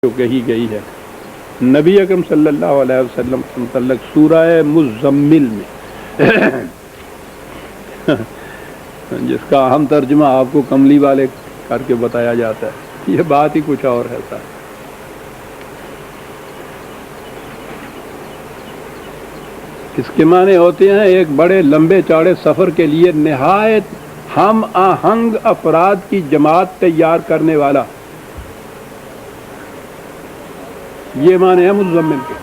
جو کہی گئی ہے نبی اکرم صلی اللہ علیہ وسلم کے متعلق سورہ مزمل میں جس کا اہم ترجمہ آپ کو کملی والے کر کے بتایا جاتا ہے، یہ بات ہی کچھ اور ہے سر۔ اس کے معنی ہوتے ہیں ایک بڑے لمبے چوڑے سفر کے لیے نہایت ہم آہنگ افراد کی جماعت تیار کرنے والا، یہ معنی ہے مزمل کے۔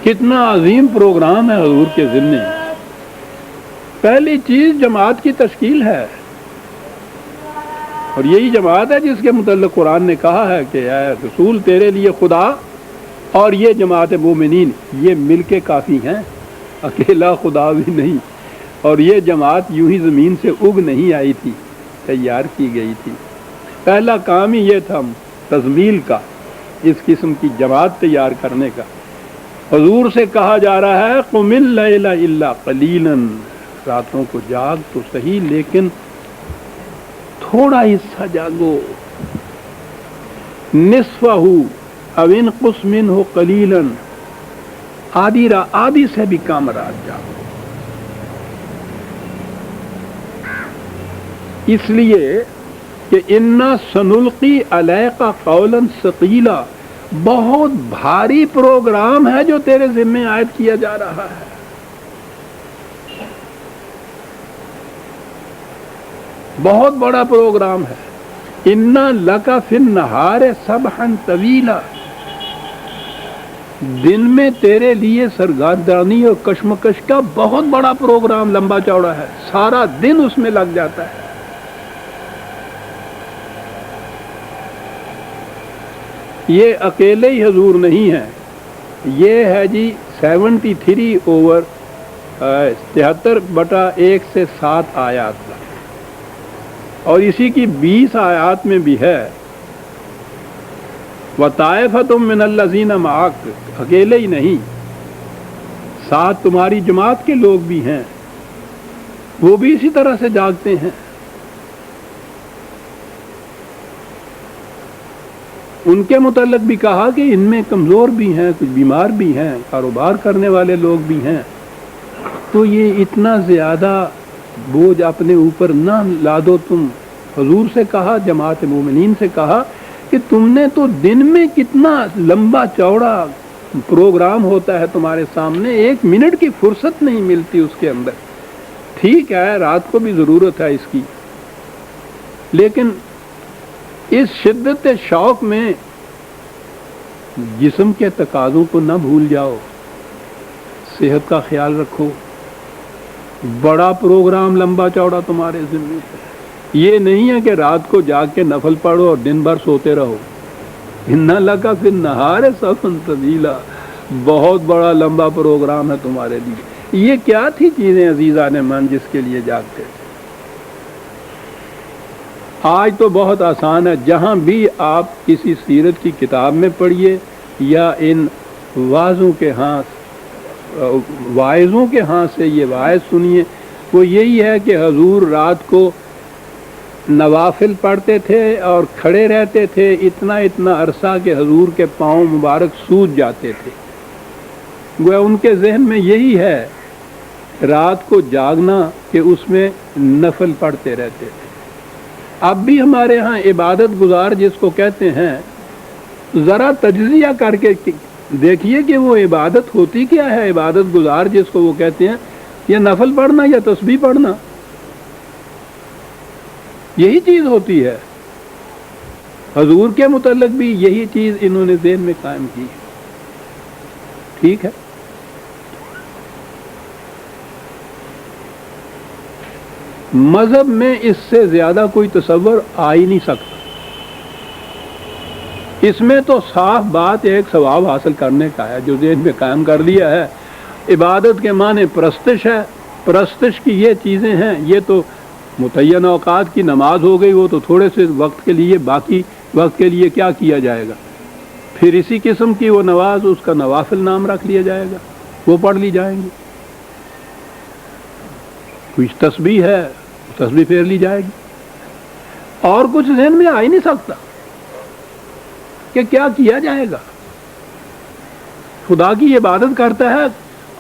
کتنا عظیم پروگرام ہے حضور کے ذمہ۔ پہلی چیز جماعت کی تشکیل ہے، اور یہی جماعت ہے جس کے متعلق قرآن نے کہا ہے کہ اے رسول تیرے لیے خدا اور یہ جماعت مومنین یہ مل کے کافی ہیں، اکیلا خدا بھی نہیں۔ اور یہ جماعت یوں ہی زمین سے اگ نہیں آئی تھی، تیار کی گئی تھی۔ پہلا کام ہی یہ تھا تزمیل کا، اس قسم کی جماعت تیار کرنے کا۔ حضور سے کہا جا رہا ہے قم اللیل الا قلیلا، راتوں کو جاگ تو صحیح لیکن تھوڑا حصہ جاگو، نصفہ او انقص منہ قلیلا، آدھی سے بھی کم رات جاگو۔ اس لیے کہ انا سنلقی علیک قولا ثقیلا، بہت بھاری پروگرام ہے جو تیرے ذمہ عائد کیا جا رہا ہے۔ بہت بڑا پروگرام ہے۔ انا لک فی النہار سبحا طویلا، دن میں تیرے لیے سرگردانی اور کشمکش کا بہت بڑا پروگرام لمبا چوڑا ہے، سارا دن اس میں لگ جاتا ہے۔ یہ اکیلے ہی حضور نہیں ہے، یہ ہے جی 73 اوور 73/1 سے 7 آیات کا، اور اسی کی 20 آیات میں بھی ہے وَطَائِفَةٌ مِّنَ الَّذِينَ مَعَكَ، اکیلے ہی نہیں، ساتھ تمہاری جماعت کے لوگ بھی ہیں، وہ بھی اسی طرح سے جاگتے ہیں۔ ان کے متعلق بھی کہا کہ ان میں کمزور بھی ہیں، کچھ بیمار بھی ہیں، کاروبار کرنے والے لوگ بھی ہیں، تو یہ اتنا زیادہ بوجھ اپنے اوپر نہ لادو تم۔ حضور سے کہا، جماعت مومنین سے کہا کہ تم نے تو دن میں کتنا لمبا چوڑا پروگرام ہوتا ہے تمہارے سامنے، 1 منٹ کی فرصت نہیں ملتی اس کے اندر۔ ٹھیک ہے رات کو بھی ضرورت ہے اس کی، لیکن اس شدت شوق میں جسم کے تقاضوں کو نہ بھول جاؤ، صحت کا خیال رکھو۔ بڑا پروگرام لمبا چوڑا تمہارے ذمہ ہے۔ یہ نہیں ہے کہ رات کو جاگ کے نفل پڑھو اور دن بھر سوتے رہو۔ ان لک فی النہار سبحا طویلا، بہت بڑا لمبا پروگرام ہے تمہارے لیے۔ یہ کیا تھی چیزیں عزیزان من جس کے لیے جاگتے تھے؟ آج تو بہت آسان ہے، جہاں بھی آپ کسی سیرت کی کتاب میں پڑھیے یا ان واعظوں کے ہاں سے یہ واعظ سنیے، وہ یہی ہے کہ حضور رات کو نوافل پڑھتے تھے اور کھڑے رہتے تھے اتنا عرصہ کہ حضور کے پاؤں مبارک سوج جاتے تھے۔ گویا ان کے ذہن میں یہی ہے رات کو جاگنا کہ اس میں نفل پڑھتے رہتے تھے۔ اب بھی ہمارے ہاں عبادت گزار جس کو کہتے ہیں، ذرا تجزیہ کر کے دیکھیے کہ وہ عبادت ہوتی کیا ہے۔ عبادت گزار جس کو وہ کہتے ہیں، یا نفل پڑھنا یا تسبیح پڑھنا، یہی چیز ہوتی ہے۔ حضور کے متعلق بھی یہی چیز انہوں نے ذہن میں قائم کی۔ ٹھیک ہے، مذہب میں اس سے زیادہ کوئی تصور آ ہی نہیں سکتا۔ اس میں تو صاف بات ایک ثواب حاصل کرنے کا ہے جو ذہن میں قائم کر لیا ہے۔ عبادت کے معنی پرستش ہے، پرستش کی یہ چیزیں ہیں، یہ تو متعین اوقات کی نماز ہو گئی، وہ تو تھوڑے سے وقت کے لیے، باقی وقت کے لیے کیا کیا جائے گا؟ پھر اسی قسم کی وہ نماز، اس کا نوافل نام رکھ لیا جائے گا، وہ پڑھ لی جائیں گی۔ کچھ تسبیح ہے، تسبیح پھیر لی جائے گی، اور کچھ ذہن میں آ ہی نہیں سکتا۔ کہ کیا کیا جائے گا. خدا کی عبادت کرتا ہے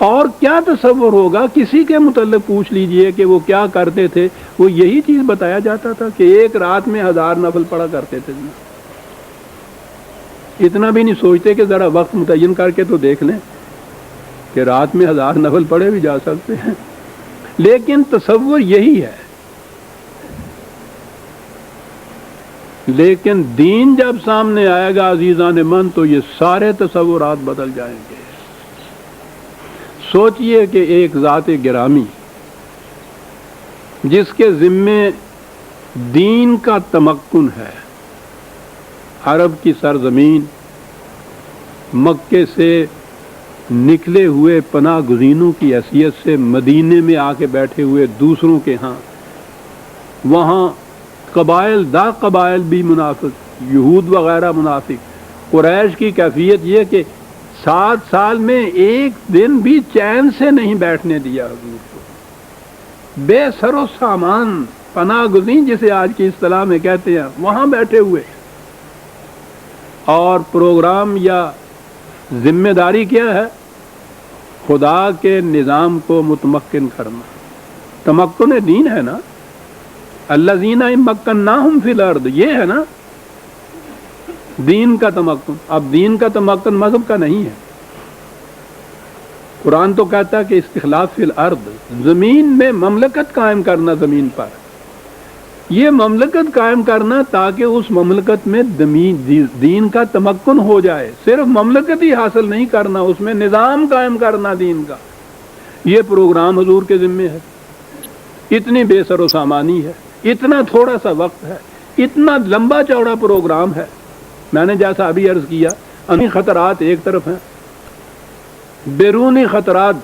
اور کیا تصور ہوگا. کسی کے متعلق پوچھ لیجئے کہ وہ کیا کرتے تھے, وہ یہی چیز بتایا جاتا تھا کہ ایک رات میں 1000 نفل پڑھا کرتے تھے. اتنا بھی نہیں سوچتے کہ ذرا وقت متعین کر کے تو دیکھ لیں کہ رات میں 1000 نفل پڑھے بھی جا سکتے ہیں. لیکن تصور یہی ہے. لیکن دین جب سامنے آئے گا عزیزان من, تو یہ سارے تصورات بدل جائیں گے. سوچئے کہ ایک ذات گرامی جس کے ذمے دین کا تمکن ہے, عرب کی سرزمین, مکے سے نکلے ہوئے پناہ گزینوں کی حیثیت سے مدینے میں آ کے بیٹھے ہوئے دوسروں کے ہاں, وہاں قبائل بھی منافق, یہود وغیرہ منافق. قریش کی کیفیت یہ کہ 7 سال میں ایک دن بھی چین سے نہیں بیٹھنے دیا حضور کو. بے سر و سامان پناہ گزین جسے آج کی اصطلاح میں کہتے ہیں, وہاں بیٹھے ہوئے. اور پروگرام یا ذمہ داری کیا ہے؟ خدا کے نظام کو متمکن کرنا. تمکن دین ہے نا, الذین مکناہم فی الارض, یہ ہے نا دین کا تمکن. اب دین کا تمکن مذہب کا نہیں ہے. قرآن تو کہتا ہے کہ استخلاف فی الارض, زمین میں مملکت قائم کرنا. زمین پر یہ مملکت قائم کرنا تاکہ اس مملکت میں دین کا تمکن ہو جائے. صرف مملکت ہی حاصل نہیں کرنا, اس میں نظام قائم کرنا دین کا. یہ پروگرام حضور کے ذمے ہے. اتنی بے سر و سامانی ہے, اتنا تھوڑا سا وقت ہے, اتنا لمبا چوڑا پروگرام ہے. میں نے جیسا ابھی عرض کیا, انہی خطرات ایک طرف ہیں, بیرونی خطرات.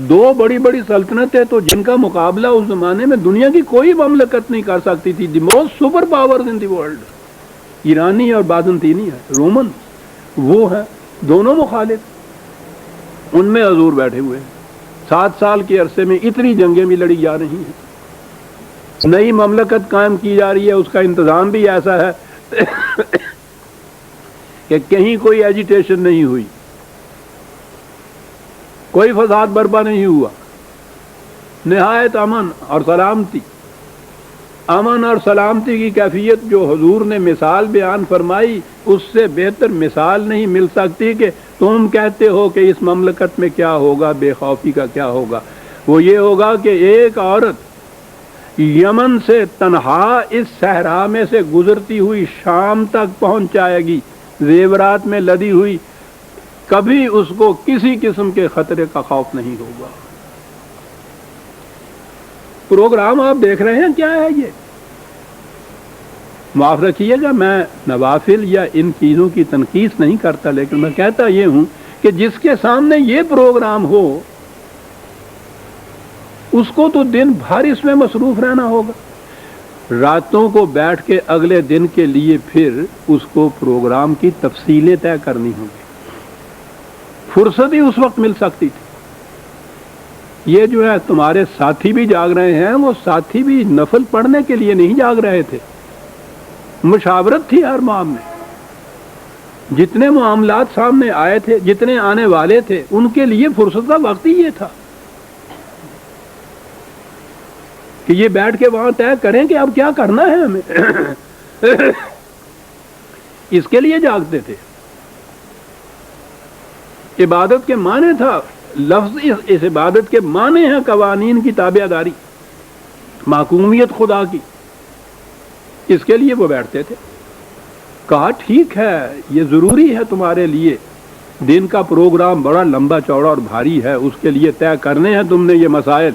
2 بڑی بڑی سلطنتیں تو جن کا مقابلہ اس زمانے میں دنیا کی کوئی مملکت نہیں کر سکتی تھی. The most super powers in the world, ایرانی اور بازنطینی ہے, رومن وہ ہے, دونوں مخالف. ان میں حضور بیٹھے ہوئے. 7 سال کے عرصے میں اتنی جنگیں بھی لڑی جا رہی ہیں, نئی مملکت قائم کی جا رہی ہے. اس کا انتظام بھی ایسا ہے کہ کہیں کوئی ایجیٹیشن نہیں ہوئی, کوئی فساد برپا نہیں ہوا. نہایت امن اور سلامتی. امن اور سلامتی کی کیفیت جو حضور نے مثال بیان فرمائی, اس سے بہتر مثال نہیں مل سکتی. کہ تم کہتے ہو کہ اس مملکت میں کیا ہوگا, بے خوفی کا کیا ہوگا. وہ یہ ہوگا کہ ایک عورت یمن سے تنہا اس صحرا میں سے گزرتی ہوئی شام تک پہنچ جائے گی, زیورات میں لدی ہوئی. کبھی اس کو کسی قسم کے خطرے کا خوف نہیں ہوگا. پروگرام آپ دیکھ رہے ہیں کیا ہے یہ. معاف رکھیے گا, میں نوافل یا ان چیزوں کی تنقید نہیں کرتا, لیکن میں کہتا یہ ہوں کہ جس کے سامنے یہ پروگرام ہو, اس کو تو دن بھر اس میں مصروف رہنا ہوگا. راتوں کو بیٹھ کے اگلے دن کے لیے پھر اس کو پروگرام کی تفصیلیں طے کرنی ہوں گی. فرصت ہی اس وقت مل سکتی تھی. یہ جو ہے تمہارے ساتھی بھی جاگ رہے ہیں, وہ ساتھی بھی نفل پڑھنے کے لیے نہیں جاگ رہے تھے. مشاورت تھی ہر معاملے میں. جتنے معاملات سامنے آئے تھے, جتنے آنے والے تھے, ان کے لیے فرصت کا وقت ہی یہ تھا کہ یہ بیٹھ کے وہاں طے کریں کہ اب کیا کرنا ہے ہمیں. اس کے لیے جاگتے تھے. عبادت کے معنی تھا, لفظ اس عبادت کے معنی ہیں قوانین کی تابع داری, محکومیت خدا کی. اس کے لیے وہ بیٹھتے تھے. کہا ٹھیک ہے, یہ ضروری ہے تمہارے لیے, دن کا پروگرام بڑا لمبا چوڑا اور بھاری ہے, اس کے لیے طے کرنے ہیں تم نے یہ مسائل.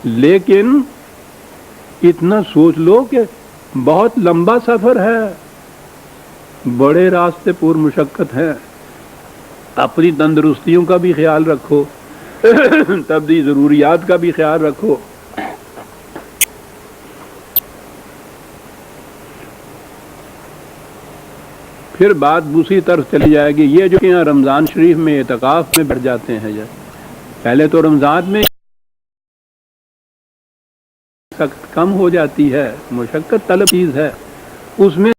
لیکن اتنا سوچ لو کہ بہت لمبا سفر ہے, بڑے راستے پر مشقت ہیں. اپنی تندرستیوں کا بھی خیال رکھو, طبی ضروریات کا بھی خیال رکھو. پھر بات دوسری طرف چلی جائے گی. یہ جو یہاں رمضان شریف میں اعتکاف میں بیٹھ جاتے ہیں, پہلے تو رمضان میں کم ہو جاتی ہے, مشقت طلب چیز ہے, اس میں